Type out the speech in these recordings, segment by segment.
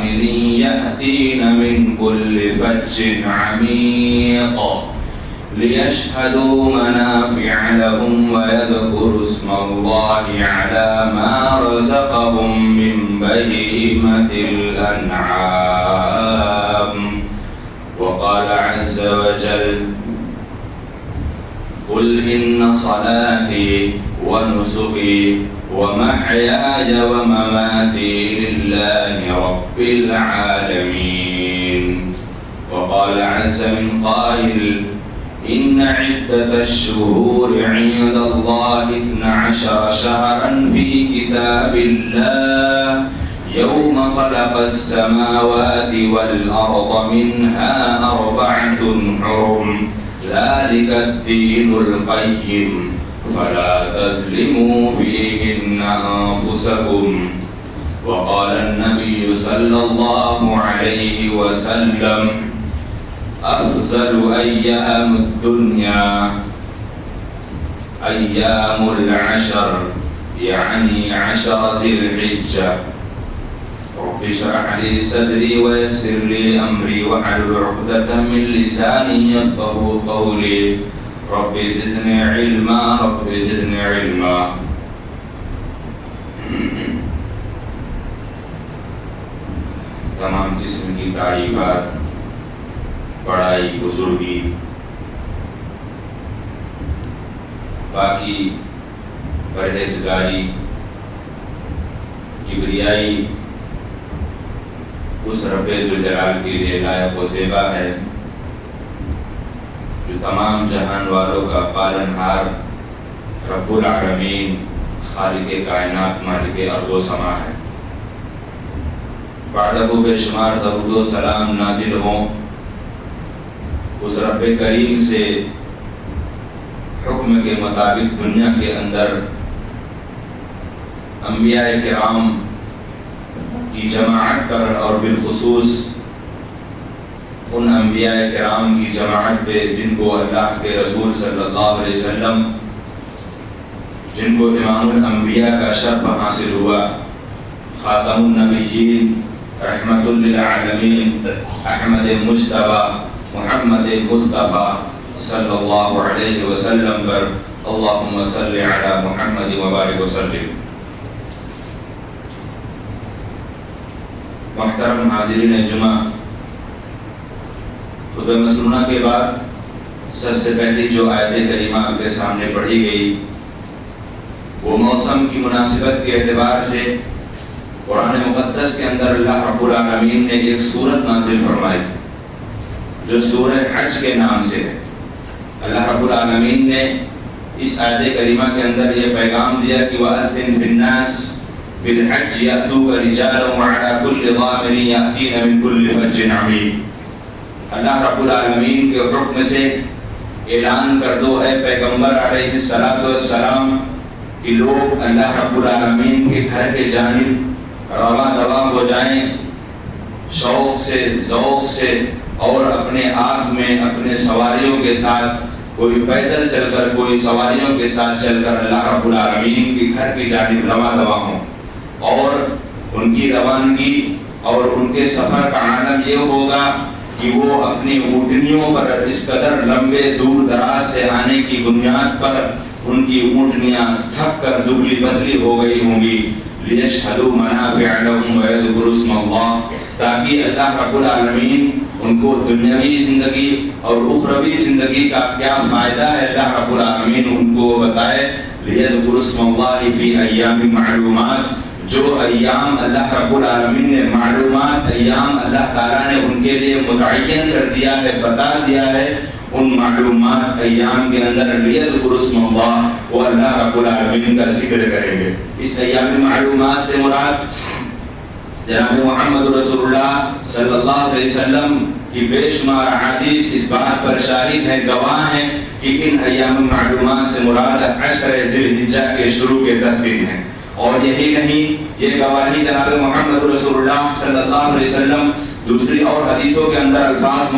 ضامر يأتين من كل فج عميق ليشهدوا منافع لهم ويذكروا اسم الله على ما رزقهم من بهيمة الأنعام. وقال عز وجل قل إن صلاتي ونسكي ومحياي ومماتي لله رب العالمين. وقال عز من قائل إن عدة الشهور عند الله 12 شهرا في كتاب الله يوم خلق السماوات والأرض منها 4 حرم ذلك الدين القيم فلا تظلموا فيهن أنفسكم. وقال النبي صلى الله عليه وسلم أفضل أيام الدنيا أيام العشر يعني 10 ذي الحجة. رب اشرح لي صدري ويسر لي أمري واحلل عقدة من لساني يفقهوا قولي. رب زدني علما رب زدني علما. تمام قسم کی تعریفات، بڑائی، بزرگی، باقی پرہیزگاری، کبریائی اس رب ذوالجلال کے لیے لائق و زیبا ہے جو تمام جہان والوں کا پالنہار رب العالمین، خالق کائنات، مالک ارض و سما ہے. بعد ابو بے شمار درود و سلام نازل ہوں اس رب کریم سے حکم کے مطابق دنیا کے اندر انبیاء کرام کی جماعت پر اور بالخصوص ان انبیاء کرام کی جماعت پہ جن کو اللہ کے رسول صلی اللہ علیہ وسلم، جن کو امام الانبیاء کا شرف حاصل ہوا، خاتم النبیین، رحمت للعالمین، احمد مجتبی، محمد مصطفیٰ صلی اللہ علیہ وسلم پر اللہم صلی علی محمد وبارک وسلم. محترم حاضرین جمعہ، خطبہ مسنونہ کے بعد سب سے پہلی جو آیت کریمہ آپ کے سامنے پڑھی گئی وہ موسم کی مناسبت کے اعتبار سے قرآن مقدس کے اندر اللہ رب العالمین نے ایک سورت نازل فرمائی جو سورہ حج کے نام سے ہے. اللہ رب العالمین نے اس آیت کریمہ کے اندر یہ پیغام دیا کہ وَأَذِّن فِي النَّاسِ بِالْحَجِّ يَأْتُوكَ رِجَالًا وَعَلَى كُلِّ ضَامِرٍ يَأْتِينَ مِنْ كُلِّ فَجٍّ عَمِيقٍ. اللہ رب العالمین کے حکم سے اعلان کر دو اے پیغمبر علیہ السلام کہ لوگ اللہ رب العالمین کے گھر کے جانب رواں دواں ہو جائیں شوق سے، ذوق سے، اور اپنے آپ میں اپنے سواریوں کے ساتھ، کوئی پیدل چل کر، کوئی سواریوں کے ساتھ چل کر اللہ رب العالمین کے گھر کی جانب رواں دواں ہوں. اور ان کی روانگی اور ان کے سفر کا عالم یہ ہوگا کہ وہ اپنی اونٹنیوں پر اس قدر لمبے دور دراز سے آنے کی بنیاد پر ان کی اونٹنیاں تھک کر دبلی پتلی ہو گئی ہوں گی. لِيَشْهَدُوا مَنَافِعَ لَهُمْ وَيَذْكُرُوا اسْمَ اللَّهِ، تاکہ اللہ رب العالمین ان کو دنیاوی زندگی اور اخروی زندگی کا کیا فائدہ ہے اللہ رب العالمین ان کو بتائے. لِيَذْكُرُوا اسْمَ اللَّهِ فِي أَيَّامٍ مَعْلُومَاتٍ، جو ایام اللہ رب العالمین نے معلومات، ایام اللہ تعالیٰ نے ان کے لیے متعین کر دیا ہے، بتا دیا ہے، ان معلومات ایام کے اندر لِيَذْكُرُوا اسْمَ اللَّهِ، وہ اللہ رب العالمین کا ذکر کریں گے. اس ایام معلومات سے مراد جناب محمد رسول اللہ صلی اللہ علیہ وسلم کی بے شمار احادیث اس بات پر شاہد ہیں، گواہ ہیں کہ ان ایام معلومات سے مراد 10 ذی الحجہ کے شروع کے 10 دن ہیں. اور یہی نہیں یہ گواہی جناب محمد رسول اللہ صلی اللہ علیہ وسلم دوسری اور حدیثوں کے اندر الفاظ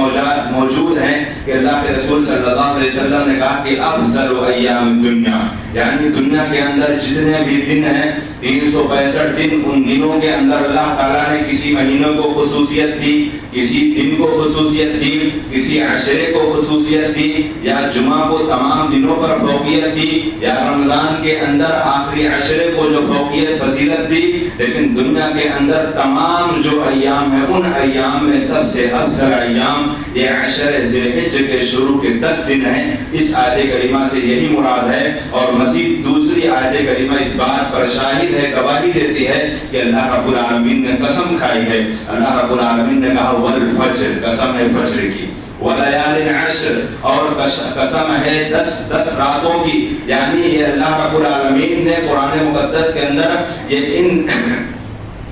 موجود ہیں کہ اللہ کے رسول صلی اللہ علیہ وسلم نے کہا کہ افضل ایام الدنیا، یعنی دنیا کے اندر جتنے بھی دن ہیں 365 دن، ان دنوں کے اندر اللہ تعالیٰ نے کسی مہینوں کو خصوصیت دی، کسی دن کو خصوصیت دی، کسی عشرے کو خصوصیت دی، یا جمعہ کو تمام دنوں پر فوقیت دی، یا رمضان کے اندر آخری عشرے کو جو فوقیت فضیلت دی، لیکن دنیا کے اندر تمام جو ایام ہیں ان ایام میں سب سے افضل ایام یہ عشر ذی الحجہ کے شروع کے 10 دن ہیں۔ اس آیت کریمہ سے یہی مراد ہے، اور مزید دوسری آیت کریمہ اس بات پر شاہد ہے، گواہی دیتی ہے کہ اللہ رب العالمین نے قسم کھائی ہے، اللہ رب العالمین نے کہا والفجر، قسم ہے فجر کی، ولیال عشر، اور قسم ہے 10 راتوں کی، یعنی یہ اللہ رب العالمین نے قرآن مقدس کے اندر یہ ان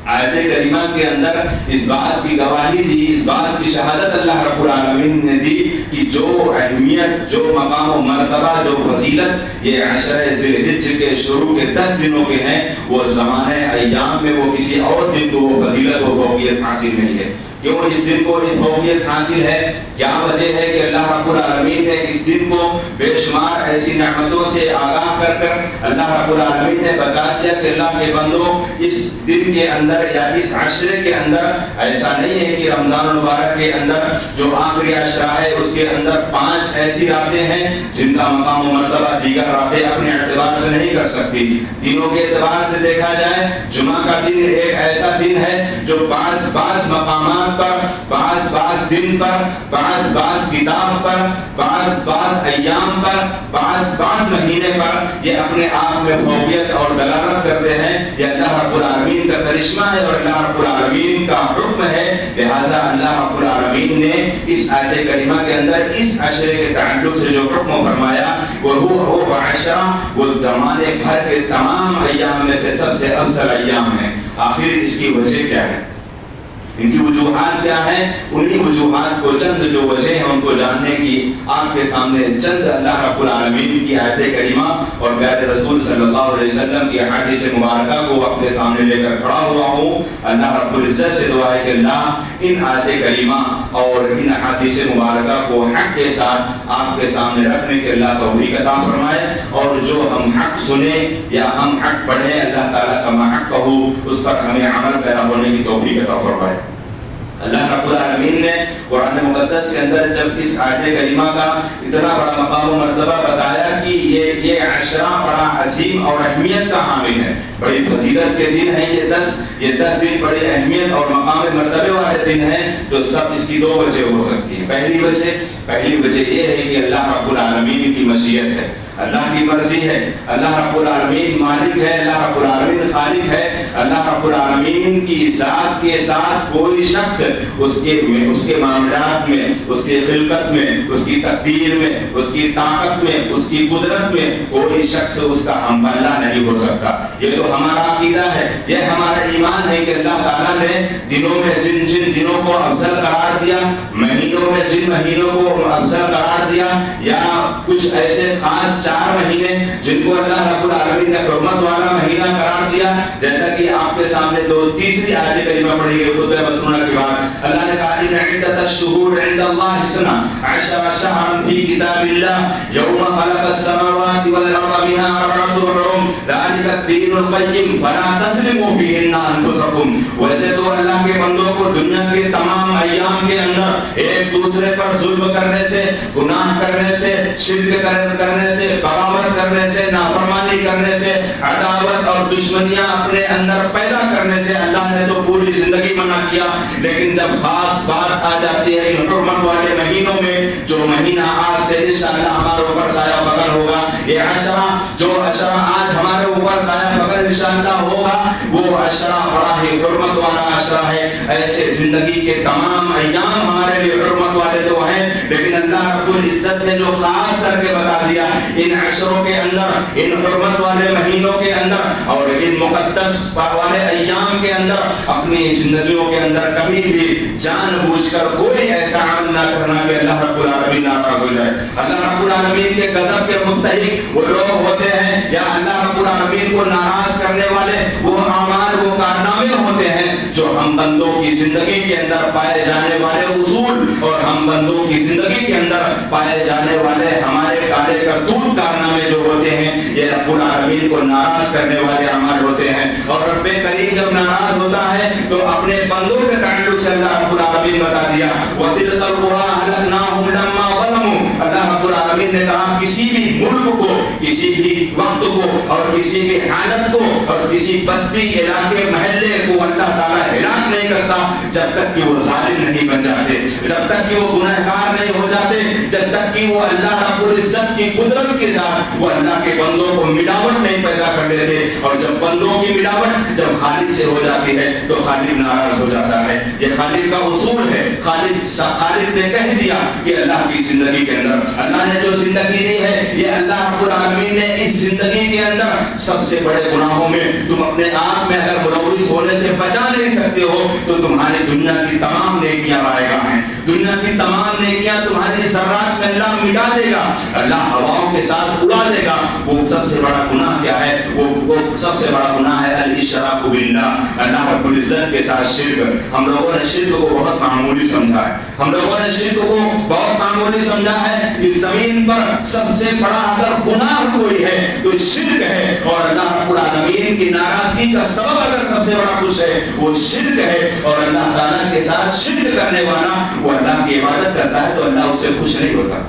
آیت کریمہ کے اندر اس بات کی گواہی دی، اس بات کی شہادت اللہ رب العالمین نے دی کہ جو اہمیت، جو مقام و مرتبہ، جو فضیلت یہ عشر ذی الحجہ کے شروع کے 10 دنوں کے ہیں، وہ زمانے ایام میں وہ کسی اور دن کو وہ فضیلت و فوقیت حاصل نہیں ہے۔ کیوں اس دن کو یہ فوقیت حاصل ہے؟ کیا وجہ ہے کہ اللہ رب العالمین نے اس دن کو بے شمار ایسی نعمتوں سے آگاہ کر کر اللہ رب العالمین نے بتا دیا کہ اللہ کے بندوں اس دن کے اندر یا اس عشرے کے اندر ایسا نہیں ہے کہ رمضان المبارک کے اندر جو آخری عشرہ ہے اس کے اندر 5 ایسی راتیں ہیں جن کا مقام و مرتبہ دیگر راتیں اپنے اعتبار سے نہیں کر سکتی۔ دنوں کے اعتبار سے دیکھا جائے جمعہ کا دن ایک ایسا دن ہے جو بعض مقامات پر، بعض دن پر، بعض کتاب پر، بعض ایام پر، بعض مہینے پر یہ اپنے آپ میں فوقیت اور دلالت کرتے ہیں۔ یہ اللہ رب العالمین کا کرشمہ ہے اور اللہ رب العالمین کا حکم ہے، لہذا اللہ رب العالمین نے اس آیت کریمہ کے اندر اس عشرے کے تعلق سے جو حکم فرمایا وہ عشرہ وہ زمانے بھر کے تمام ایام میں سے سب سے افضل ایام ہے۔ آخر اس کی وجہ کیا ہے، ان کی وجوہات کیا ہیں؟ انہی وجوہات کو چند جو وجہ ہیں ان کو جاننے کی آپ کے سامنے چند اللہ رب العالمین کی آیت کریمہ اور پیارے رسول صلی اللہ علیہ وسلم کی احادیث مبارکہ کو اپنے سامنے لے کر کھڑا ہوا ہوں۔ اللہ رب العزت سے دعا ہے کہ اللہ ان آیت کریمہ اور ان احادیث مبارکہ کو حق کے ساتھ آپ کے سامنے رکھنے کے اللہ توفیق عطا فرمائے، اور جو ہم حق سنیں یا ہم حق پڑھیں اللہ تعالیٰ کا ما حق ہو اس پر ہمیں عمل پیرا ہونے کی توفیق عطا فرمائے۔ اللہ رب العالمین نے قرآن مقدس کے اندر جب اس آیت کریمہ کا اتنا بڑا مقام و مرتبہ بتایا کہ یہ عشرہ بڑا عظیم اور اہمیت کا حامل ہے، بڑی فضیلت کے دن ہیں یہ 10 دن بڑی اہمیت اور مقام مرتبے والے دن ہیں، تو سب اس کی 2 وجہ ہو سکتی ہیں۔ پہلی وجہ یہ ہے کہ اللہ رب العالمین کی مشیت ہے، اللہ کی مرضی ہے، اللہ رب العالمین مالک ہے، اللہ رب العالمین خالق ہے، اللہ رب العالمین کی ذات کے ساتھ کوئی شخص اس کے معاملات میں، اس کی خلقت میں، اس کی تقدیر میں، اس کی طاقت میں، اس کی قدرت میں کوئی شخص اس کا ہم پلہ نہیں ہو سکتا۔ یہ تو ہمارا عقیدہ ہے، یہ ہمارا ایمان ہے کہ اللہ تعالیٰ نے دنوں میں جن دنوں کو افضل قرار دیا، مہینوں میں جن مہینوں کو افضل قرار دیا، یا کچھ ایسے خاص 4 مہینے جن کو اللہ رب العالمین نے حرمت والا مہینہ قرار دیا، جیسا کہ آپ کے سامنے تیسری آیت کریمہ پڑھی گئی خطبہ مسنونہ کے بعد اللہ نے کہا ان عدۃ الشہور عند اللہ 12 شہرا فی کتاب اللہ یوم خلق السماوات والارض منها 4 حرم ذلك الدین القیم فلا تظلموا فیہن انفسکم۔ ویسے تو اللہ کے بندوں کو دنیا کے تمام ایام کے اندر ایک دوسرے پر ظلم کرنے سے، گناہ کرنے سے، شرک کرنے سے، بغاوت کرنے سے، نافرمانی کرنے سے، عداوت اور دشمنیاں اپنے اندر پیدا کرنے سے اللہ نے تو پوری زندگی منع کیا، لیکن جب خاص بات آ جاتی ہے ان حرمت والے مہینوں میں، جو مہینہ آج سے انشاءاللہ ہمارے اوپر سایہ فکن ہوگا، یہ عشرہ جو عشرہ آج ہمارے اوپر سایہ فکن انشاءاللہ ہوگا، وہ عشرہ بڑا ہی حرمت والا عشرہ ہے۔ ایسے زندگی کے تمام ایام ہمارے لیے حرمت والے تو ہیں، لیکن اللہ رب العزت نے جو خاص کر کے بتا دیا ان عشروں کے اندر، ان حرمت والے مہینوں کے اندر اور ان مقدس والے ایام کے اندر، اپنی زندگیوں کے اندر کبھی بھی جان بوجھ کر کوئی ایسا عمل نہ کرنا کہ اللہ رب العالمین ناراض ہو جائے۔ اللہ رب العالمین کے غضب کے مستحق وہ لوگ ہوتے ہیں یا اللہ رب العالمین کو ناراض کرنے والے وہ اعمال، وہ کارنامے ہوتے ہیں جو ہم بندوں کی زندگی کے اندر پائے جانے والے اصول اور ہم بندوں کی زندگی کے اندر پائے جانے والے ہمارے کالے کرتوت کارنامے جو ہوتے ہیں یہ رب العالمین کو ناراض کرنے والے اعمال ہوتے ہیں۔ اور رب کریم جب ناراض ہوتا ہے تو اپنے بندوں کے تعلق سے اللہ رب العالمین بتا دیا وَتِلْكَ الْقُرَىٰ أَهْلَكْنَاهُمْ لَمَّا ظَلَمُوا، اللہ رب العالمین نے کہا کسی بھی ملک کو، کسی بھی وقت کو اور کسی بھی حالت کو اور کسی بستی علاقے محلے کو اللہ تعالیٰ ہلاک نہیں کرتا جب تک کہ وہ ظالم نہیں بن جاتے، جب تک کہ وہ گنہگار نہیں ہو جاتے، جب تک کہ وہ اللہ رب العزت کی قدرت کے ساتھ وہ اللہ کے بندوں کو ملاوٹ نہیں پیدا کر دیتے۔ اور جب بندوں کی ملاوٹ جب خالق سے ہو جاتی ہے تو خالق ناراض ہو جاتا ہے۔ یہ خالق کا اصول ہے۔ خالق نے کہہ دیا کہ اللہ کی زندگی کے اندر اللہ نے جو زندگی دی ہے یہ اللہ رب العالمین نے اس زندگی کے اندر سب سے بڑے گناہوں میں تم اپنے آپ میں اگر ملوث ہونے سے بچا نہیں سکتے ہو تو تمہاری دنیا کی تمام نیکیاں رائے گاہ ہیں، دنیا کی تمام نیکیاں تمہاری ذرات میں اللہ مٹا دے گا، اللہ ہواؤں کے ساتھ اڑا دے گا۔ وہ سب سے بڑا گناہ کیا ہے؟ وہ سب سے بڑا گناہ ہے الاشراک باللہ، اللہ رب العزت کے ساتھ شرک۔ ہم لوگوں نے شرک کو بہت معمولی سمجھا ہے، ہم لوگوں نے شرک کو بہت معمولی سمجھا ہے۔ اس زمین پر سب سے بڑا اگر گناہ کوئی ہے تو شرک ہے، اور اللہ رب العالمین کی ناراضگی کا سبب اگر سب سے بڑا کچھ ہے وہ شرک ہے۔ اور اللہ تعالیٰ کے ساتھ شرک کرنے والا وہ اللہ کی عبادت کرتا ہے تو اللہ اس سے خوش نہیں ہوتا۔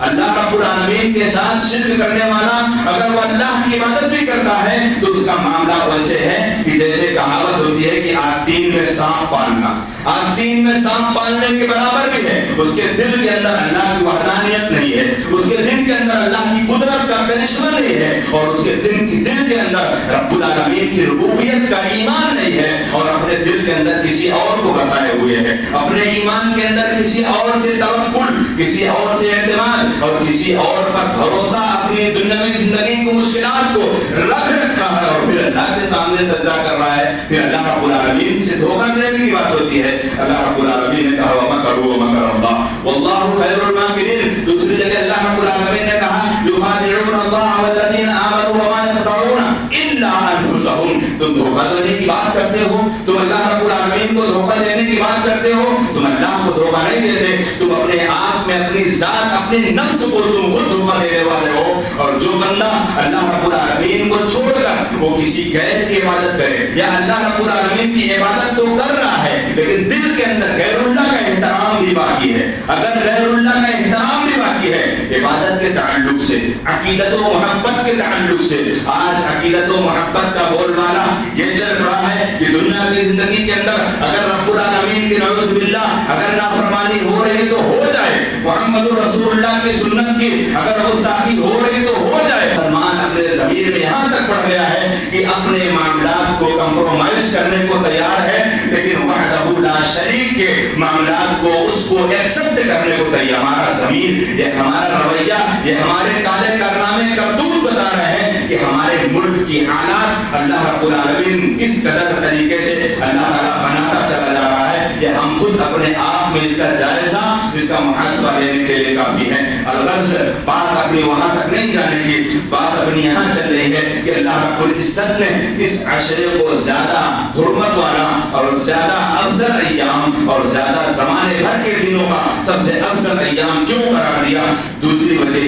اللہ رب العالمین کے ساتھ شرک کرنے والا اگر وہ اللہ کی عبادت بھی کرتا ہے تو اس کا معاملہ ویسے ہے کہ جیسے کہاوت ہوتی ہے کہ آستین میں سانپ پالنا، آستین میں سانپ پالنے کے برابر بھی ہے۔ اس کے دل کے اندر اللہ کی وحدانیت نہیں ہے، اس کے دل کے اندر اللہ کی قدرت کا کرشمہ نہیں ہے، اور اس کے دل کے اندر رب العالمین کی ربوبیت کا ایمان نہیں ہے، اور اپنے دل کے اندر کسی اور کو بسائے ہوئے ہے، اپنے ایمان کے اندر کسی اور سے توکل، کسی اور سے اعتماد اور کسی اور پر بھروسہ اپنی دنیاوی زندگی کی مشکلات کو رکھ رکھا ہے، اور پھر اللہ کے سامنے سجدہ کر رہا ہے۔ پھر اللہ رب العالمین سے دھوکہ دینے کی بات ہوتی ہے۔ اللہ رب العالمین نے کہا وَمَكَرُوا وَمَكَرَ اللَّهُ وَاللَّهُ خَيْرُ الْمَاكِرِينَ۔ دوسری جگہ اللہ رب العالمین نے کہا يُخَادِعُونَ اللَّهَ وَالَّذِينَ آمَنُوا وَمَا يَخْدَعُونَ إِلَّا أَنفُسَهُمْ۔ تم دھوکہ دینے کی بات کرتے ہو، تم اللہ رب العالمین کو دھوکہ دینے کی بات کرتے ہو، تم اللہ کو دھوکہ نہیں دیتے، تم اپنے آپ میں اپنی ذات اپنے نفس کو تم خود دھوکہ دینے والے ہو۔ اور جو بندہ اللہ رب العالمین کو چھوڑ کر وہ کسی غیر کی عبادت کرے یا اللہ رب العالمین کی عبادت تو کر رہا ہے لیکن دل کے اندر غیر اللہ کا احترام بھی باقی ہے، اگر غیر اللہ کا احترام بھی باقی ہے عبادت کے تعلق سے، عقیدت و محبت کے تعلق سے، آج عقیدت و محبت کا بول بالا یہ چل رہا ہے کہ دنیا کی زندگی کے اندر اگر رب العالمین کی نعوذ باللہ اگر نافرمانی ہو رہی تو ہو جائے، محمد رسول اللہ کی سنت کی اگر گستاخی ہو رہی تو ہو جائے۔ سلمان اپنے ضمیر میں یہاں تک پڑھ گیا ہے کہ اپنے معاملات کو کمپرومائز کرنے کو تیار ہے لیکن وحدہ لا شریک کے معاملات کو اس کو ایکسپٹ کرنے کو تیار۔ ہمارا ضمیر، یہ ہمارا رویہ، یہ ہمارے کالے کارنامے کرتوت بتا رہے ہیں کہ ہمارے ملک کی حالات اللہ رب العالمین کس قدر طریقے سے اللہ تعالیٰ بناتا چلا جا رہا ہے، یہ ہم خود اپنے آپ میں اس کا جائزہ، اس کا محاسبہ لینے کے لیے کافی ہے۔ الغرض بات اپنی وہاں تک نہیں جانے کی، بات اپنی یہاں چل رہی ہے کہ اللہ رب العزت نے اس عشرے کو زیادہ حرمت والا اور زیادہ افضل ایام اور زیادہ زمانے بھر کے دنوں کا سب سے افضل ایام کیوں قرار دیا؟ دوسری وجہ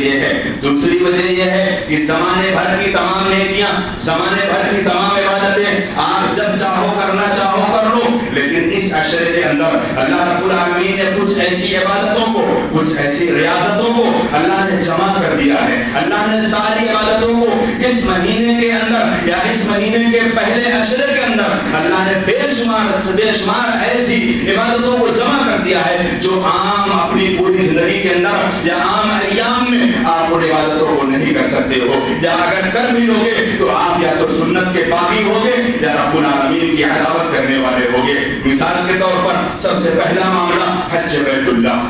یہ ہے کہ زمانے بھر کی تمام نیکیاں، زمانے بھر کی تمام عبادتیں آپ جب چاہو کرنا چاہو کر لو، لیکن اس عشرے کے اندر اللہ رب العالمین نے کچھ ایسی عبادتوں کو، کچھ ایسی ریاضتوں کو اللہ نے جمع کر دیا ہے۔ اللہ نے ساری عبادتوں کو اس مہینے کے اندر یا اس مہینے کے پہلے عشرے کے اندر اللہ نے بے شمار ایسی عبادتوں کو جمع کر دیا ہے جو عام اپنی پوری زندگی کے اندر یا عام ایام میں آپ ان عبادتوں کو نہیں کر سکتے ہو، یا اگر کر بھی لوگے تو آپ یا تو سنت کے باغی ہوگے یا رب العالمین کی عداوت کرنے والے ہوگے۔ مثال کے طور پر سب سے پہلا معاملہ حج بیت اللہ،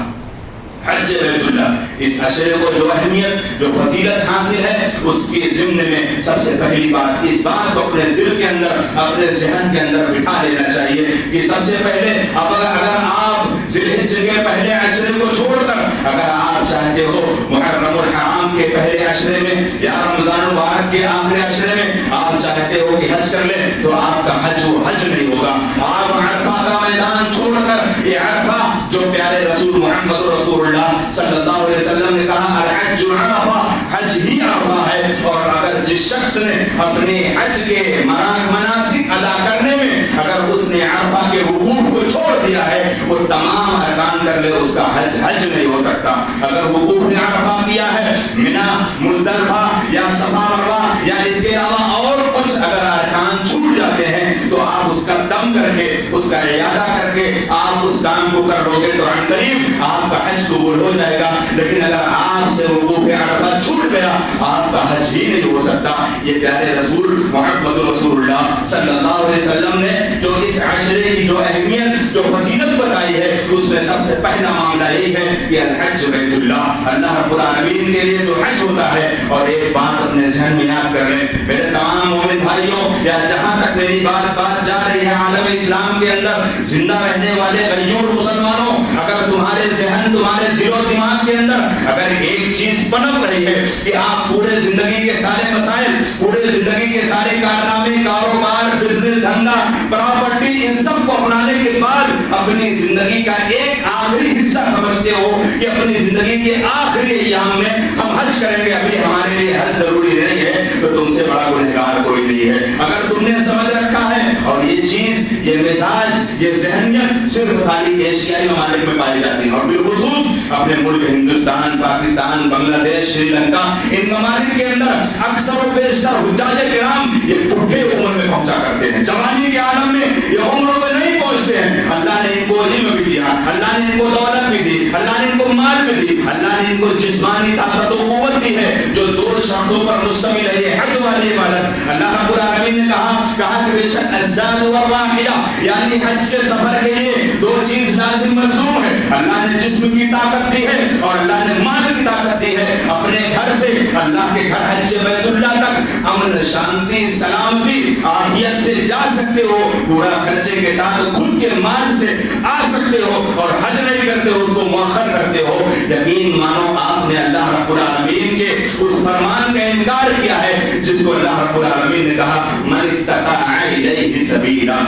حج بیت اللہ، اس عشرے کو جو اہمیت جو فضیلت حاصل ہے اس کے ضمن میں سب سے پہلی بات اس بات کو اپنے دل کے اندر اپنے ذہن کے اندر بٹھا لینا چاہیے کہ سب سے پہلے اگر آپ ذی الحجہ کے پہلے عشرے کو چھوڑ کر اگر آپ چاہتے ہو محرم الحرام کے پہلے عشرے میں یا رمضان المبارک کے آخری عشرے میں آپ چاہتے ہو کہ حج کر لیں تو آپ کا حج وہ حج نہیں ہوگا. آپ عرفہ کا میدان چھوڑ کر یہ عرفہ جو پیارے رسول محمد رسول اللہ صلی اللہ علیہ وسلم نے کہا الحج عرفہ، حج ہی عرفہ ہے. اور اگر جس شخص نے اپنے حج کے مناسک ادا کرنے میں اگر اس نے عرفہ کے وقوف کو چھوڑ دیا ہے وہ تمام ارکان کر لے اس کا حج حج نہیں ہو سکتا. اگر وقوف نے عرفہ کیا ہے منا مزدلفہ یا صفا مروہ یا اس کے علاوہ اور کچھ اگر ارکان چھوٹ جاتے ہیں تو آپ اس کا دم کر کے اس کا اعادہ کر کے آپ اس کام کو کر لو گے تو عنقریب آپ کا حج قبول ہو جائے گا. لیکن اگر آپ سے وقوف عرفہ چھوٹ گیا آپ کا حج ہی نہیں ہو سکتا. یہ پیارے رسول محمد رسول اللہ صلی اللہ علیہ وسلم نے جو اس عشرے کی جو اہمیت جو فضیلت بتائی ہے اس میں سب سے پہلا معاملہ یہی ہے کہ الحج بیت اللہ، اللہ رب العالمین کے لیے جو حج ہوتا ہے. اور ایک بات اپنے ذہن میں یاد کر لیں میرے تمام مومن بھائیوں یا جہاں تک میری بات جا رہی ہے عالم اسلام کے اندر زندہ رہنے والے غیور مسلمانوں، اگر تمہارے ذہن تمہارے دل و دماغ کے اندر اگر ایک چیز پنپ رہی ہے کہ آپ پورے زندگی کے سارے مسائل پورے زندگی کے سارے کارنامے کاروبار بزنس دھندا پراپرٹی ان سب کو اپنانے کے بعد اپنی زندگی کا ایک آخری حصہ سمجھتے ہو کہ اپنی زندگی کے آخری ایام میں ہم حج کریں گے ابھی ہمارے لیے حج ضروری نہیں ہے تو تم سے بڑا گنہگار کوئی نہیں ہے. اگر تم نے سمجھ رکھا ہے اور یہ چیز یہ مزاج یہ ذہنیت صرف خالی ایشیائی ممالک میں پائی جاتی ہے اور بالخصوص اپنے ملک ہندوستان پاکستان بنگلہ دیش سری لنکا ان ممالک کے اندر اکثر و بیشتر حجاج کرام یہ بوڑھے عمر میں پہنچا کرتے ہیں، جوانی کے عالم میں یہ عمروں میں نہیں پہنچتے ہیں. اللہ نے ان کو علم بھی دیا، اللہ نے ان کو دولت بھی دی، اللہ نے ان کو مال بھی دی، اللہ نے ان کو جسمانی طاقت و قوت دی ہے جو دو شرطوں پر مشتمل ہے حج والی عبادت. اللہ رب العالمین نے کہا کہ بے شک الزاد والراحلہ یعنی حج کے سفر کے لیے دو چیز لازم ملزوم ہے. اللہ نے جسم کی طاقت دی ہے اور اللہ نے مال کی طاقت دی ہے. اپنے گھر سے اللہ کے گھر حج بیت اللہ تک امن شانتی سلامتی عافیت سے جا سکتے ہو، پورا خرچے کے ساتھ خود کے مال سے آ سکتے ہو اور حج نہیں کرتے ہو اس کو مؤخر کرتے ہو. یقین مانو آپ نے اللہ رب العالمین کے اس فرمان کا انکار کیا ہے جس کو اللہ رب العالمین نے کہا من استطاع الیہ سبیلا.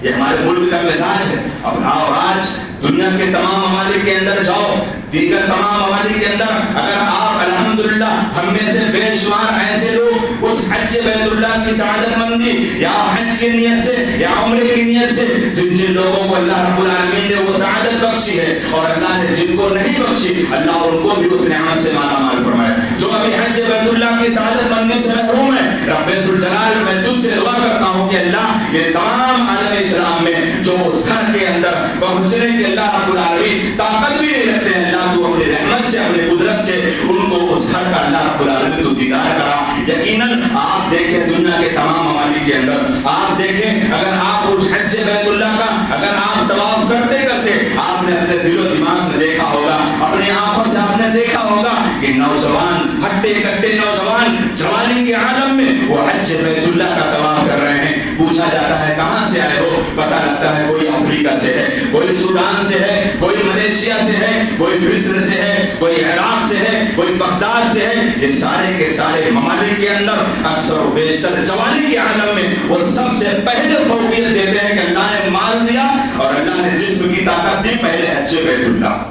یہ ہمارے ملک کا مزاج ہے. اب آؤ آج دنیا کے تمام ممالک کے اندر جاؤ دیگر تمام ممالک کے اندر اگر آپ الحمدللہ ہم میں سے بے شمار ایسے لوگ اس حج بیت اللہ کی سعادت مندی یا حج کی نیت سے یا عمرے کی نیت سے جن لوگوں کو اللہ رب العالمین نے وہ سعادت بخشی ہے اور اللہ نے جن کو نہیں بخشی اللہ ان کو بھی اس نعمت سے مالا مال فرمائے. جو ابھی حج بیت اللہ کی سعادت مندی سے محروم ہے رب ذوالجلال میں تجھ سے دعا کرتا ہوں کہ اللہ یہ تمام عالم اسلام میں جو اس گھر کے اندر پہنچنے کے اللہ رب العالمین طاقت بھی نہیں رکھتے ہیں اللہ تو اپنی رحمت سے اپنی قدرت سے ان کو اس گھر کا اللہ رب العالمین تو دیدار کرا. یقیناً آپ دیکھیں دنیا کے تمام ممالک کے اندر آپ دیکھیں اگر آپ اس حج بیت اللہ کا اگر آپ طواف کرتے کرتے آپ نے اپنے دل و دماغ میں دیکھا ہوگا اپنی آنکھوں سے آپ نے دیکھا ہوگا کہ نوجوان ہٹے کٹے نوجوان جوانی کے عالم میں وہ حج بیت اللہ کا طواف کر رہے ہیں. پوچھا جاتا ہے کہاں سے آئے ہو پتہ لگتا ہے کوئی افریقہ سے ہے کوئی سودان سے ہے کوئی ملیشیا سے ہے کوئی مصر سے ہے کوئی عراق سے ہے کوئی بغداد سے ہے. یہ سارے کے سارے ممالک کے اندر اکثر و بیشتر جوانی کے عالم میں وہ سب سے پہلے فوقیت دیتے ہیں کہ اللہ نے مال دیا اور اللہ نے جسم کی طاقت دی پہلے حج بیت اللہ.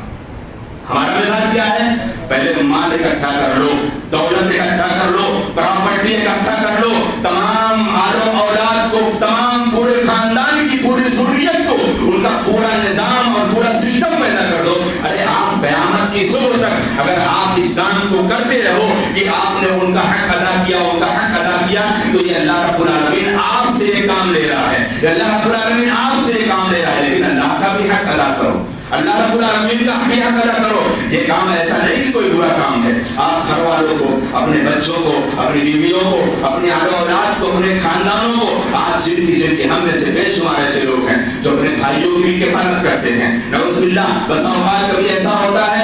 ہمارا مزاج کیا ہے پہلے مال اکٹھا کر لو دولت اکٹھا کر لو پراپرٹی اکٹھا کر لو تمام آل و اولاد کو تمام پورے خاندان کی پوری ضروریت کو ان کا پورا نظام اور پورا سسٹم پیدا کر دو. ارے آپ قیامت کی صبح تک اگر آپ اس کام کو کرتے رہو کہ آپ نے ان کا حق ادا کیا ان کا حق ادا کیا تو یہ اللہ رب العالمین آپ سے یہ کام لے رہا ہے. اللہ رب العالمین آپ سے یہ کام لے رہا ہے لیکن اللہ کا بھی حق ادا کرو اللہ رب العالمین کا بھی حق ادا کرو. یہ کام ایسا نہیں کہ کوئی برا کام ہے. آپ گھر والوں کو اپنے بچوں کو اپنی بیویوں کو اپنی اہل اولاد کو اپنے خاندانوں کو آپ جن کی ہم میں سے بے شمار ایسے لوگ ہیں جو اپنے بھائیوں کی بھی کفالت کرتے ہیں. نعوذ باللہ بس اوقات کبھی ایسا ہوتا ہے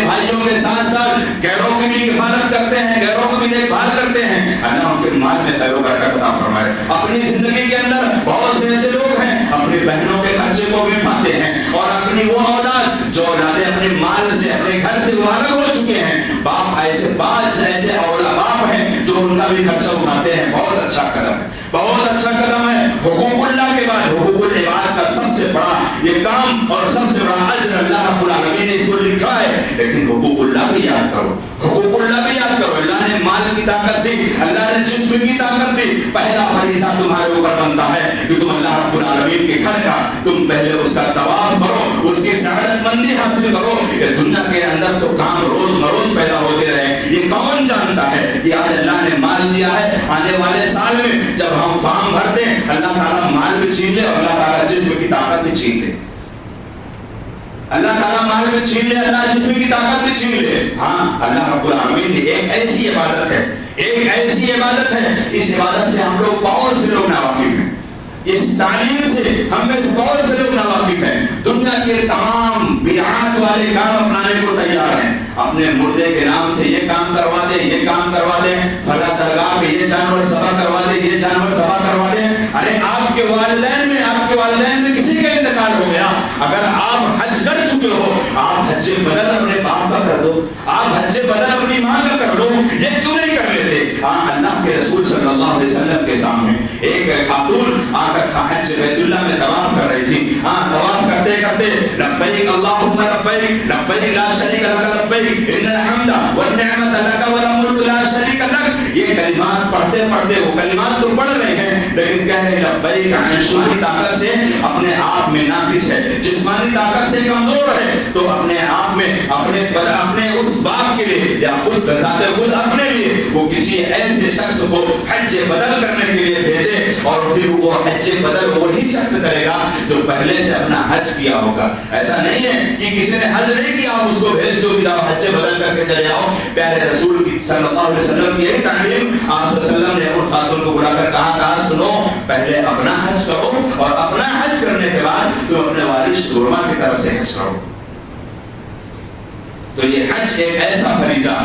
بھائیوں کے ساتھ ساتھ غیروں کی بھی کفالت کرتے ہیں, غیروں کو بھی دیکھ بھال کرتے ہیں, اللہ ان کے مال میں خیر و برکت عطا فرمائے. اپنی زندگی کے اندر بہت سے ایسے لوگ ہیں اپنی بہنوں کے خرچے کو بھی پاتے ہیں, اور اپنی وہ اولاد جو اولادیں اپنے مال سے اپنے گھر سے وہ الگ ہو چکے ہیں, باپ ایسے بعض ایسے اولاد باپ ہیں جو ان کا بھی خرچہ اٹھاتے ہیں. بہت اچھا قدم ہے, بہت اچھا قدم ہے. حقوق اللہ کے بعد حقوق العباد کا سب سے بڑا یہ کام اور سب سے بڑا اجر اللہ رب العالمین نے اس کو لکھا ہے. لیکن حقوق اللہ بھی یاد کرو, حقوق اللہ بھی یاد کرو. اللہ نے مال کی طاقت دی, اللہ نے جسم کی طاقت دی. پہلا فریضہ تمہارے اوپر بنتا ہے کہ تم اللہ رب العالمین کے گھر کا تم پہلے اس کا طواف کرو, اس کی سعادت مندی حاصل کرو. یہ دنیا کے اندر تو کام روز مروز پیدا ہوتے رہے, یہ کون جانتا ہے کہ آج اللہ نے مال دیا ہے, آنے والے سال میں جب ہم فارم بھر دیں اللہ تعالیٰ مال بھی چھین لے اور اللہ تعالیٰ جسم کی طاقت بھی چھین لے. اللہ تعالیٰ مال بھی چھین لے, اللہ جسم کی طاقت بھی چھین لے. ہاں, اللہ رب العالمین نے ایک ایسی عبادت ہے, ایک ایسی عبادت ہے, اس عبادت سے ہم لوگ بہت سے لوگ ناواقف ہیں, اس تعلیم سے ہم میں بہت سے لوگ ناواقف ہیں. دنیا کے تمام بدعات والے کام اپنانے کو تیار ہیں. اپنے مردے کے نام سے یہ کام کروا دیں, یہ کام کروا دیں, فلاں درگاہ پہ یہ جانور ذبح کروا دیں, یہ جانور ذبح کروا دیں. ارے آپ کے والدین میں کسی کا انتقال ہو گیا, اگر آپ حج کر چکے ہو, آپ حج بدل اپنے باپ کا کر دو, آپ حج بدل اپنی ماں کا کر دو. یہ کیوں نہیں کر لیتے؟ ہاں, اللہ کے رسول صلی اللہ علیہ وسلم کے سامنے ایک خاتون آ کر حج بیت اللہ میں طواف کر رہی تھی. ہاں, طواف کرتے کرتے لبیک اللہم لبیک لبیک لا شریک لک لبیک ان الحمد والنعمت لک والملک لا شریک لک. یہ کلمات پڑھتے پڑھتے وہ کلمات تو پڑھ رہے ہیں لیکن کہہ رہے لبیک جسمانی طاقت سے اپنے آپ میں ناقص ہے, جسمانی طاقت سے کمزور ہے, تو اپنے آپ میں اپنے اس باپ کے لیے یا خود بذات خود اپنے لیے وہ کسی ایسے شخص کو حج بدل کرنے کے لیے بھیجے, اور پھر وہ حج بدل وہی شخص کرے گا جو پہلے سے اپنا حج کیا ہوگا. ایسا نہیں ہے کہ کسی نے حج نہیں کیا آپ اس کو بھیج دو کہ آپ حج بدل کر کے چلے آؤ. پیارے رسول کی صلی اللہ علیہ وسلم کی یہی تعلیم, آپ صلی اللہ علیہ وسلم نے ان خاتون کو بلا کر کہا سنو, پہلے اپنا حج کرو اور اپنا حج کرنے کے بعد تم اپنے والد شورما کی طرف سے حج کرو. تو یہ حج ایک ایسا فریضہ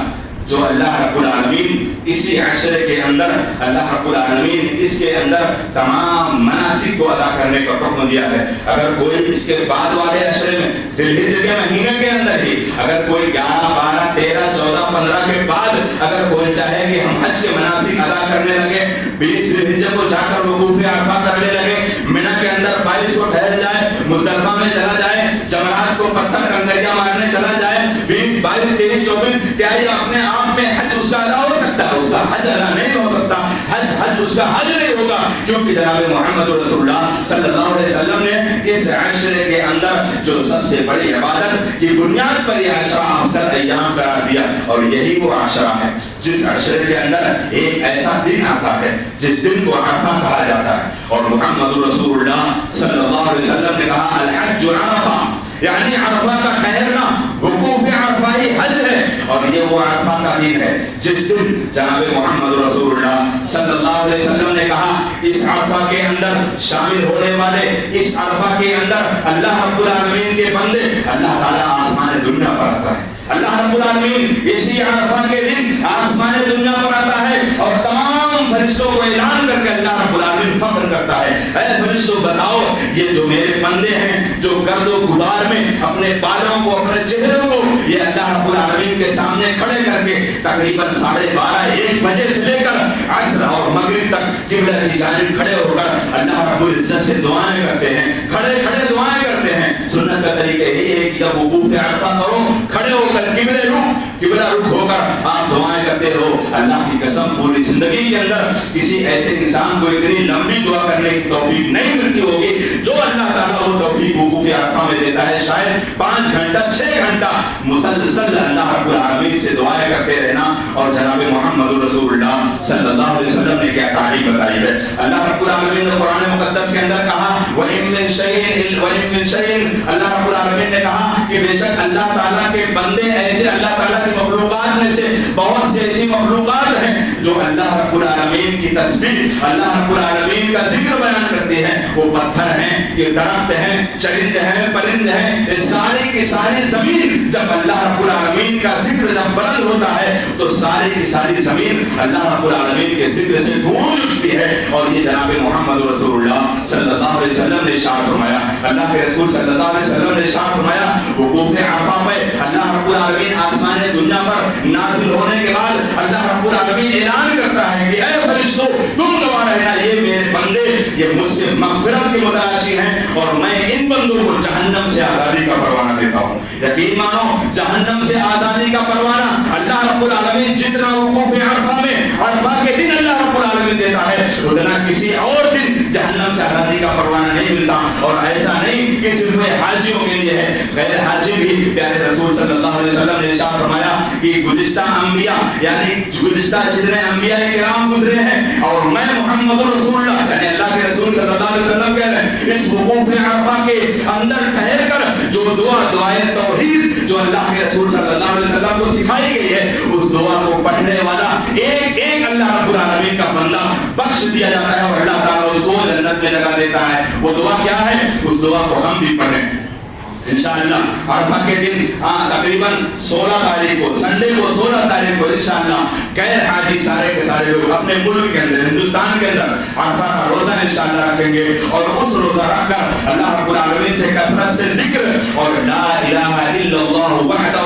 جو اللہ رب العالمین اسی عشرے کے اندر اللہ رب العالمین نے اس کے اندر تمام مناسک کو ادا کرنے کا حکم دیا ہے. اگر کوئی اس کے بعد والے عشرے میں ذی الحجہ کے مہینے کے اندر ہی اگر کوئی 11, 12, 13, 14, 15 کے بعد اگر کوئی چاہے کہ ہم حج کے مناسک ادا کرنے لگے, 20 ذی الحجہ کو جا کر وقوف عرفہ کرنے لگے, منی کے اندر 22 کو ٹھہر جائے, مزدلفہ میں چلا جائے, جمرات کو پتھر کنکریاں مارنے چلا جائے, 20, 22, 23, 24, کیا یہ اپنے آپ میں حج اس کا ادا ہو سکتا ہے؟ اس کا حج ادا نہیں ہو سکتا. حج اس کا حج نہیں ہوگا, کیونکہ جناب محمد رسول اللہ صلی اللہ علیہ وسلم نے اس عشرے کے اندر جو سب سے بڑی عبادت کی بنیاد پر یہ عشرہ افضل ایام قرار دیا, اور یہی وہ عشرہ ہے جس عشرے کے اندر ایک ایسا دن آتا ہے جس دن کو عرفہ کہا جاتا ہے. اور محمد رسول اللہ صلی اللہ علیہ وسلم نے کہا الحج عرفہ, یعنی عرفہ کا ٹھہرنا وقوف عرفہ ہی حج ہے. اور یہ وہ عرفہ کا دن ہے جس دن جناب محمد رسول اللہ صلی اللہ علیہ وسلم نے کہا اس عرفہ کے اندر شامل ہونے والے, اس عرفہ کے اندر اللہ رب العالمین کے بندے, اللہ تعالیٰ آسمان دنیا پر آتا ہے. اللہ رب العالمین اسی عرفہ کے دن آسمان دنیا پر آتا ہے اور تمام فرشتوں کو اعلان کر کے اللہ رب العالمین فخر کرتا ہے, اے فرشتوں بتاؤ یہ جو میرے بندے ہیں جو گرد و غبار میں اپنے بالوں کو اپنے چہروں کو یہ اللہ رب العالمین کے سامنے کھڑے کر کے تقریباً 12:30 1 بجے سے لے کر عصر اور مغرب تک قبلہ کی جانب کھڑے ہو کر اللہ رب العزت سے دعائیں کرتے ہیں, کھڑے کھڑے دعائیں کرتے ہیں. سنت کا طریقہ یہی ہے کہ جب وقوف عرفہ کرو کھڑے ہو کر قبلہ رخ ہو کر آپ دعائیں کرتے رہو. اللہ کی قسم پوری زندگی کے اندر کسی ایسے انسان کو اتنی لمبی دعا کرنے کی توفیق نہیں ملتی ہوگی جو اللہ تعالیٰ وہ توفیق وقوف عرفہ میں دیتا ہے. شاید 5 گھنٹہ 6 گھنٹہ مسلسل اللہ رب العالمین سے دعائیں کرتے رہنا. اور جناب محمد رسول اللہ صلی اللہ علیہ وسلم نے کیا تعلیم بتائی ہے. اللہ رب العالمین نے قرآن مقدس کے اندر کہا وَإِن مِّن شَيْءٍ, اللہ رب العالمین نے کہا کہ بے شک اللہ تعالیٰ کے بندے ایسے اللہ تعالیٰ کی مخلوقات میں سے بہت سے ایسی مخلوقات ہیں جو اللہ رب العالمین کی تسبیح، اللہ رب العالمین کا ذکر بیان کرتے ہیں. وہ پتھر ہیں، یہ درخت ہیں، چرند ہیں، پرند ہیں، اس ساری کی ساری زمین جب اللہ رب العالمین کا ذکر جب بلند ہوتا ہے تو ساری کی ساری زمین اللہ رب العالمین کے ذکر سے گونج اٹھتی ہے. اور یہ جناب محمد رسول اللہ صلی اللہ علیہ وسلم نے ارشاد فرمایا، اللہ کے رسول صلی اللہ علیہ وسلم نے ارشاد فرمایا وقوف عرفہ پہ اللہ رب العالمین آسمان دنیا پر نازل ہونے کے بعد اللہ رب العالمین اعلان کرتا ہے کہ اے فرشتوں تم گواہ رہنا، یہ میرے بندے یہ مجھ سے مغفرت کے متلاشی ہیں اور میں ان بندوں کو جہنم سے آزادی کا پروانہ دیتا ہوں. یقین مانو جہنم سے آزادی کا پروانہ اللہ رب العالمین جتنا وقوف عرفہ میں عرفہ کے دن اللہ رب العالمین دیتا ہے اتنا کسی اور دن جہنم سے آزادی کا پروانہ نہیں ملتا. اور ایسا نہیں کہ صرف حاجیوں کے لیے ہے، غیر حاجی بھی پیارے رسول صلی اللہ علیہ وسلم نے ارشاد فرمایا کہ گزشتہ انبیاء یعنی گزشتہ جتنے انبیاء کرام گزرے ہیں اور میں محمد رسول اللہ یعنی اللہ کے رسول صلی اللہ علیہ وسلم کہہ رہے ہیں اس وقوف عرفہ کے اندر ٹھہر کر جو دعائے توحید جو اللہ کے رسول صلی اللہ علیہ وسلم کو سکھائی گئی ہے اس دعا کو پڑھنے والا ایک ایک اللہ رب العالمین کا بندہ بخش دیا جاتا ہے اور اللہ تعالیٰ اس کو جنت میں لگا دیتا ہے. وہ دعا کیا ہے؟ اس دعا کو ہم بھی پڑھیں انشاءاللہ عرفہ کے دن تقریباً 16 تاریخ کو سنڈے کو 16 تاریخ کو انشاءاللہ غیر حاجی سارے کے سارے لوگ اپنے ملک کے اندر ہندوستان کے اندر عرفہ کا روزہ انشاءاللہ رکھیں گے اور اس روزہ رکھ کر اللہ رب العالمین سے کثرت سے ذکر اور لا الہ الا اللہ وحدہ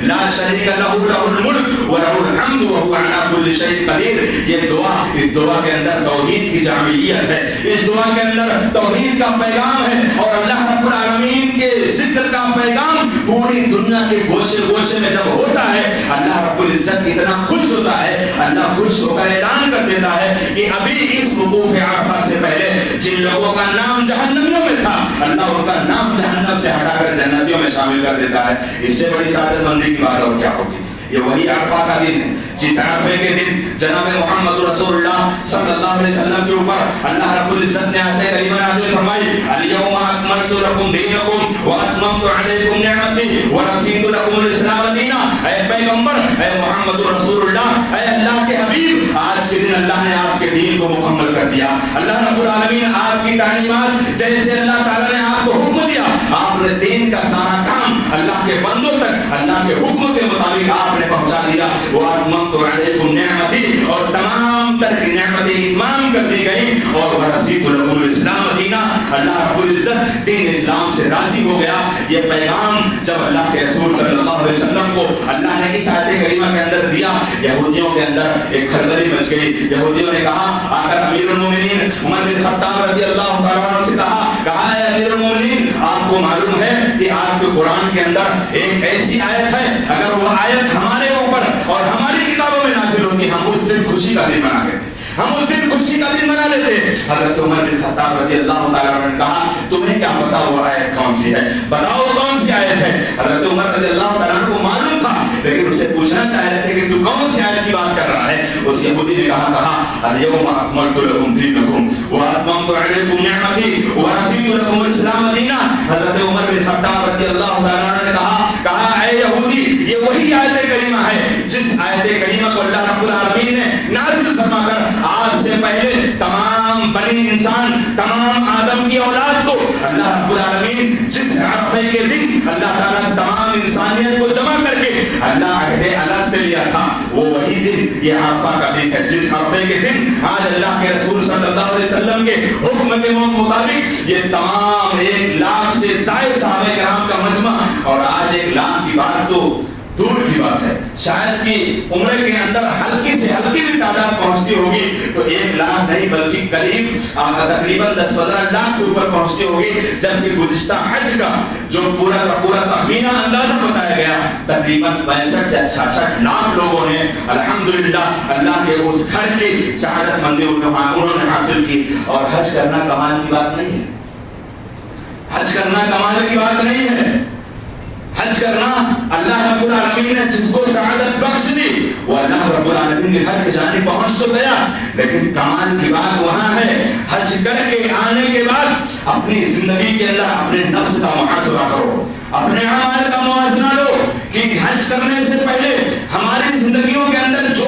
لا شریک لہ لہ الملک ولہ الحمد وہو علی کل شیء قدیر. یہ دعا اس دعا کے اندر توحید کی جامعیت ہے، اس دعا کے اندر توحید کا پیغام ہے اور اللہ رب العالمین کے ذکر کا پیغام پوری دنیا کے گوشے گوشے میں جب ہوتا ہے اللہ رب العزت اتنا خوش ہوتا ہے، اللہ خوش ہو کر اعلان کر دیتا ہے کہ ابھی اس وقوف عرفہ سے پہلے جن لوگوں کا نام جہنمیوں میں تھا اللہ ان کا نام جہنم سے ہٹا کر جنتیوں میں شامل کر دیتا ہے. اس سے بڑی سعادت مندی کی بات اور کیا ہوگی؟ یہ وہی عرفہ کا دن ہے جس عرفے کے دن جناب محمد رسول اللہ صلی اللہ علیہ وسلم کے اوپر اللہ رب العزت نے آیت کریمہ نازل فرمائی الیوم اکملت لکم دینکم واتممت علیکم نعمتی ورضیت لکم الاسلام دینا. اے پیغمبر، اے محمد رسول اللہ، اے اللہ کے حبیب، آج کے دن اللہ نے آپ کے دین کو مکمل کر دیا. اللہ رب العالمین آپ کی تعلیمات جیسے اللہ تعالیٰ نے آپ کو حکم دیا آپ نے دین کا سارا کام اللہ کے بندوں تک اللہ کے حکم کے مطابق آپ نے پہنچا دیا. واتممت علیکم نعمتی اور تمام تر کی نعمتیں اتمام کر دی گئی اور ورضیت لکم الاسلام دینا. اللہ رب العزت دین اسلام سے راضی ہو گیا. یہ پیغام جب اللہ کے رسول صلی اللہ علیہ وسلم کو اللہ نے اس آیت کریمہ کے اندر دیا یہودیوں کے اندر ایک کھلبلی مچ گئی. یہودیوں نے کہا آ کر امیر المومنین عمر بن خطاب رضی اللہ تعالیٰ عنہ سے کہا اے امیر المومنین آپ کو معلوم ہے کہ آپ کے قرآن کے اندر ایک ایسی آیت ہے اگر وہ آیت ہمارے اوپر اور ہماری کتابوں میں نازل ہوتی ہم اس دن خوشی کا دن منا لیتے، ہم اس دن خوشی کا دن منا لیتے. حضرت عمر بن خطاب رضی اللہ تعالیٰ عنہ نے کہا تمہیں کیا پتا وہ آیت کون سی ہے، بتاؤ کون سی آیت ہے. حضرت عمر رضی اللہ تعالیٰ عنہ کو معلوم تھا لیکن اسے پوچھنا چاہ رہے تھے کہ تو کون سی آیت کی بات کر رہا ہے. اس یہودی نے کہا الیوم اکملت لکم دینکم واتممت علیکم نعمتی ورضیت لکم الاسلام دینا. حضرت عمر بن خطاب رضی اللہ تعالیٰ عنہ نے کہا اے یہودی یہ وہی آیت کریمہ ہے جس آیت کریمہ کو اللہ رب العالمین نے نازل فرما کر آج سے پہلے تمام بنی انسان تمام آدم کی اولاد کو اللہ رب العالمین جس عرفے کے دن اللہ تعالیٰ سے تمام انسانیت کو جمع کر کے اللہ عہد الگ سے لیا تھا وہ وہی دن یہ عرفہ کا دن ہے جس عرفے کے دن آج اللہ کے رسول صلی اللہ علیہ وسلم کے حکم کے مطابق یہ تمام 1 لاکھ سے زائد صحابہ کرام کا مجمع اور آج 1 لاکھ کی بات تو دور کی بات ہے شاید کہ عمرے کے اندر ہلکی سے ہلکی بھی تعداد پہنچتی ہوگی تو 1 لاکھ نہیں بلکہ قریب تقریباً 10-15 لاکھ سے اوپر پہنچتی ہوگی. جبکہ گزشتہ حج کا جو پورا کا پورا تخمینہ اندازہ بتایا گیا تقریباً 65 یا 66 لاکھ لوگوں نے الحمدللہ اللہ کے اس گھر کی سعادت مندی انہوں نے حاصل کی. اور حج کرنا کمال کی بات نہیں ہے، حج کرنا کمال کی بات نہیں ہے. حج کرنا اللہ رب العالمین نے جس کو سعادت بخش دی وہ اللہ رب العالمین کے گھر کی جانب پہنچ تو گیا لیکن کمال کی بات وہاں ہے حج کر کے آنے کے بعد اپنی زندگی کے اندر اپنے نفس کا محاسبہ کرو، اپنے اعمال کا موازنہ لو کہ حج کرنے سے پہلے ہماری زندگیوں کے اندر جو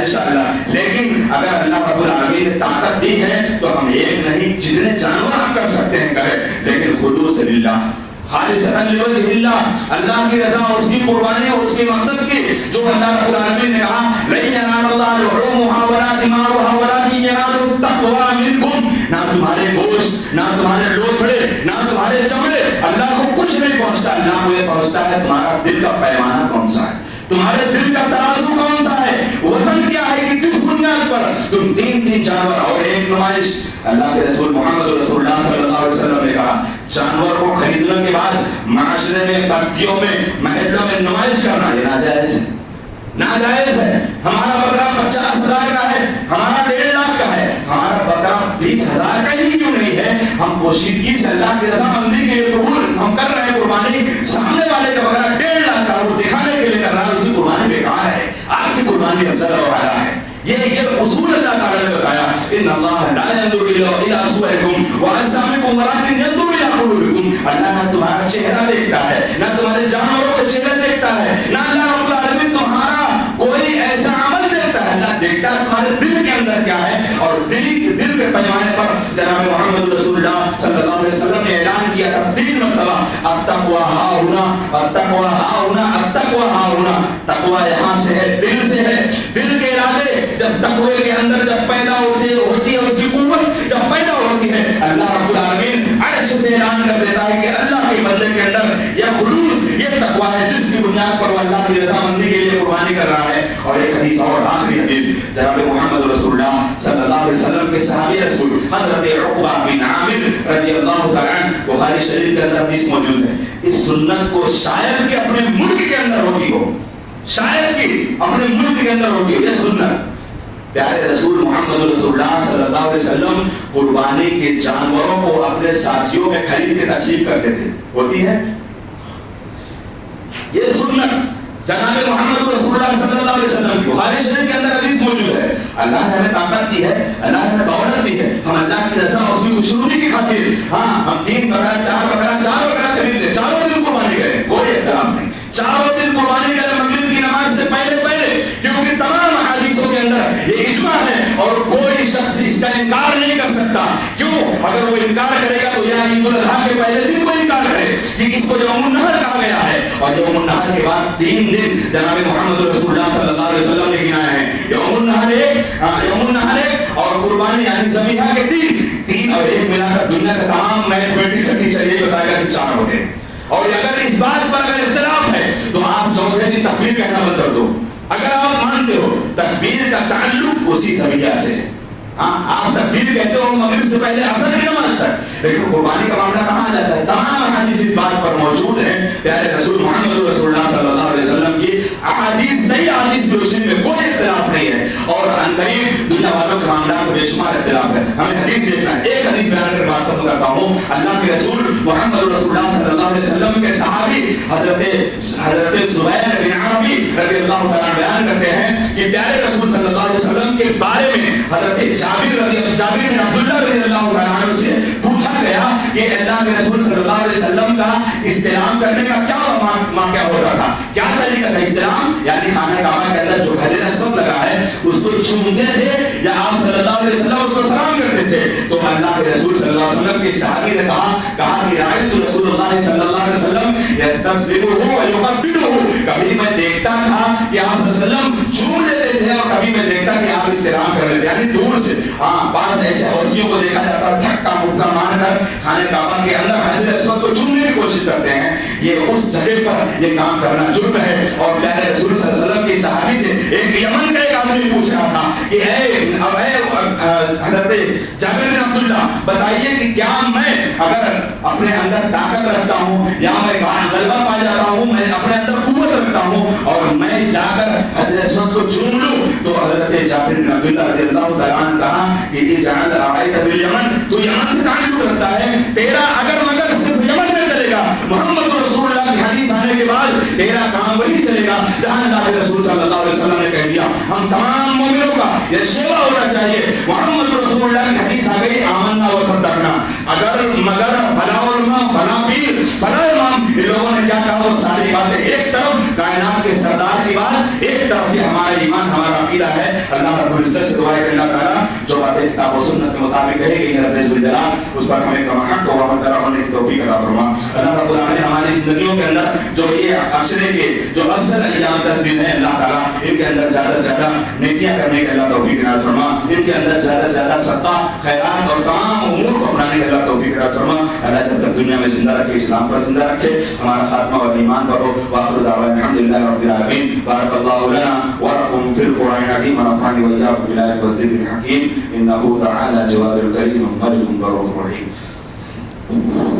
انشاءاللہ. لیکن اگر اللہ رب العالمین نے طاقت دی ہے تو ہم ایک نہیں جتنے جانور ہم کر سکتے ہیں کریں, لیکن خلوص للہ خالصۃ لوجہ اللہ, اللہ کی رضا اور اس کی قربانی اور اس کے مقصد کی, جو اللہ رب العالمین نے کہا لن ینال اللہ لحومها ولا دماؤها ولکن ینالہ التقوی منکم, نہ تمہارے گوشت نہ تمہارے لوتھڑے نہ تمہارے چمڑے اللہ کو کچھ نہیں پہنچتا, اللہ کو یہ پہنچتا ہے تمہارا دل کا پیمانہ کون سا ہے, تمہارے دل کا ترازو کون سا ہے, وزن کیا ہے کہ کس بنیاد پر تم تین جانور اور ایک نمائش. اللہ کے رسول محمد رسول اللہ صلی اللہ علیہ وسلم نے کہا جانور کو خریدنے کے بعد معاشرے میں بستیوں میں محلوں میں نمائش کرنا یہ ناجائز ہے, ناجائز ہے. ہمارا بکرا 50,000 کا ہے, ہمارا 1.5 لاکھ کا ہے, ہمارا بکرا 20,000 کا ہی کیوں نہیں ہے. ہم پوشیدگی سے اللہ کی رضامندی کے لیے قبول ہم کر رہے ہیں قربانی, سامنے والے کا بکرا 1.5 لاکھ کا وہ دکھانے کے لیے کر رہا ہے, اس کی قربانی بیکار ہے, آپ کی قربانی افضل اور اعلیٰ ہے. یہ اصول اللہ تعالیٰ نے بتایا ان اللہ لا ينظر الى صوركم واجسامكم ولكن ينظر الى قلوبكم. اللہ نہ تمہارا چہرہ دیکھتا ہے نہ تمہارے جانوروں کے چہرے دیکھتا ہے, نہ اللہ رب العالمین تمہارا کوئی ایسا عمل دیکھتا ہے, اللہ دیکھتا ہے تمہارے دل کے اندر کیا ہے. اور دل کے پیمانے پر جناب محمد رسول اللہ صلی اللہ علیہ وسلم نے اعلان کیا تھا 3 مرتبہ التقوی ها هنا التقوی ها هنا التقوی ها هنا. تقوی یہاں سے ہے, دل سے ہے. دل کے ارادے جب تقوی کے اندر جب پیدا ہوتی ہے, اس کی قوت جب پیدا ہوتی ہے, اللہ رب العالمین عرش سے اعلان کر دیتا ہے کہ اللہ کے بندے کے اندر یہ خلوص یہ تقوی ہے جس کی بنیاد پر وہ اللہ کی رضامندی کے لیے قربانی کر رہا ہے. اور ایک حدیث اور آخری حدیث جناب محمد رسول اللہ صلی اللہ علیہ وسلم کے صحابی رسول حضرت عقبہ بن عامر رضی اللہ تعالیٰ عنہ, بخاری شریف کے اندر حدیث موجود ہے. اس سنت کو شاید کہ اپنے ملک کے اندر ہوتی ہو, شاید کہ اپنے ملک کے اندر ہوتی ہو یہ سنت. پیارے رسول محمد رسول اللہ صلی اللہ علیہ وسلم قربانی کے جانوروں کو اپنے ساتھیوں میں خرید کے تقسیم کرتے تھے, ہوتی ہے یہ سنت. جناب محمد رسول اللہ صلی اللہ علیہ وسلم کی بخاری شریف کے اندر حدیث موجود ہے. اللہ نے ہمیں طاقت دی ہے, اللہ نے ہمیں دولت دی ہے, ہم اللہ کی رضا اور اس کی خوشنودی کی خاطر ہم 3 بکرا 4 بکرا خرید لیں, چاروں دن قربانی کریں, کوئی اختلاف نہیں. چاروں دن قربانی کریں مغرب کی نماز سے پہلے, کیونکہ تمام حدیثوں کے اندر یہ اجماع ہے اور کوئی شخص اس کا انکار نہیں کر سکتا. کیوں؟ اگر وہ انکار کرے گا تو یا عید الاضحیٰ کے پہلے دن کو انکار کرے کہ اس کو یوم النحر کہا گیا ہے, اور یوم النحر کے بعد 3 دن جناب محمد رسول اللہ صلی اللہ علیہ وسلم نے گنائے ہیں. یوم النحر اور قربانی یعنی ذبیحہ کے 3 اور 1 ملا کر دنیا کا تمام میتھمیٹکس ٹیچر یہ بتائے گا کہ 4 ہوتے ہیں. اور اگر اس بات پر اگر اختلاف ہے تو آپ چوتھے دن تکبیر کہنا بند کر دو. اگر آپ مانتے ہو تکبیر کا تعلق اسی ذبیحہ سے ہے, آپ تکبیر کہتے ہو مغرب سے پہلے عصر کی نماز تک, لیکن قربانی کا معاملہ کہاں جاتا ہے؟ تمام احادیث اس بات پر موجود ہیں. پیارے رسول محمد رسول اللہ صلی اللہ علیہ وسلم کی احادیث صحیح احادیث کی روشنی میں کوئی اختلاف نہیں ہے, اور عنقریب دنیا والوں کے معاملات میں بے شمار اختلاف ہے. ہمیں حدیث دیکھنا ہے. ایک حدیث بیان کر بات ختم کرتا ہوں. اللہ کے رسول محمد رسول اللہ صلی اللہ علیہ وسلم کے صحابی حضرت زبیر بن عربی رضی اللہ تعالیٰ بیان کرتے ہیں کہ پیارے رسول صلی اللہ علیہ وسلم کے بارے میں حضرت جابر بن عبداللہ رضی اللہ تعالیٰ عنہ سے پوچھا گیا کہ اللہ کے رسول صلی اللہ علیہ وسلم کا استلام کرنے کا کیا واقعہ ہو رہا تھا, کیا طریقہ تھا استلام, یعنی خانہ کعبہ کے اندر جو حجر اسود لگا ہے اس کو چومتے تھے یا آپ صلی اللہ علیہ وسلم اس کو سلام کرتے تھے. تو اللہ کے رسول صلی اللہ علیہ وسلم کے صحابی نے کہا کہ رأیت رسول اللہ صلی اللہ علیہ وسلم یستسلمہ ویقبلہ, کبھی میں دیکھتا تھا کہ آپ صلی اللہ علیہ وسلم چوم لیتے تھے اور کبھی میں دیکھتا کہ آپ استلام کر لیتے, یعنی دور سے. بعض ایسے حوثیوں کو دیکھا جاتا ہے دھکا مکا مار کر خانہ کعبہ کے اندر حجر اسود کو چومنے کی کوشش کرتے ہیں. یہ اس جگہ پر یہ کام کرنا جرم ہے. اور پیارے رسول صلی اللہ علیہ وسلم کی صحابی سے ایک یمن کا ایک آدمی پوچھ رہا تھا کہ اے حضرت جابر بن عبداللہ بتائیے کہ کیا میں اگر اپنے اندر طاقت رکھتا ہوں یا میں غلبہ پا جاتا ہوں, میں اپنے اندر قوت رکھتا ہوں اور میں جا کر حجر اسود کو چوم لوں, تو حضرت جابر بن عبداللہ رضی اللہ تعالیٰ عنہ کہا کہ اجعل رعایت بالیمن, تو یمن سے تعلق رکھتا ہے تیرا, اگر مگر صرف یمن میں چلے گا. محمد رسول اللہ کی حدیث آنے کے بعد تیرا کام وہی چلے گا جہاں اللہ کے رسول صلی اللہ علیہ وسلم نے کہہ دیا. ہم تمام مومنوں کا یہ شیوا ہونا چاہیے. محمد رسول اللہ کی حدیث آ گئی آمنا و صدقنا, اگر مگر فلا علماء فلا پیر فلا امام, ان لوگوں نے کیا کہا وہ ساری باتیں ایک طرف کائنات کے سردار کی بات, ایک طرف یہ ہمارا ایمان ہمارا عقیدہ ہے. اللہ رب العزت سے دعا ہے کہ اللہ تعالیٰ جو باتیں کتاب و سنت کے مطابق کہے گئی ہیں رب ذوالجلال اس پر ہمیں کما حق و عمل پیرا ہونے کی توفیق عطا فرما. اللہ رب العالمین ہماری زندگیوں کے اندر جو یہ عشرے کے جو افضل ایام 10 دن ہیں اللہ تعالیٰ ان کے اندر زیادہ سے زیادہ نیکیاں کرنے کے اللہ توفیق عطا فرما. ان کے اندر زیادہ سے زیادہ صدقہ خیرات اور تمام امور کو اپنانے کے اللہ توفیق عطا فرما. اللہ جب تک دنیا میں زندہ رکھے اسلام پر زندہ رکھے ہمارا خاتمہ اور ایمان پر ہو. واخر دعوانا الحمدللہ رب العالمین. بارک اللہ لنا ولکم فی القرآن العظیم ونفعني وإياكم بالآیات والذکر الحکیم انه تعالی جواد الکریم ملک بر رحیم.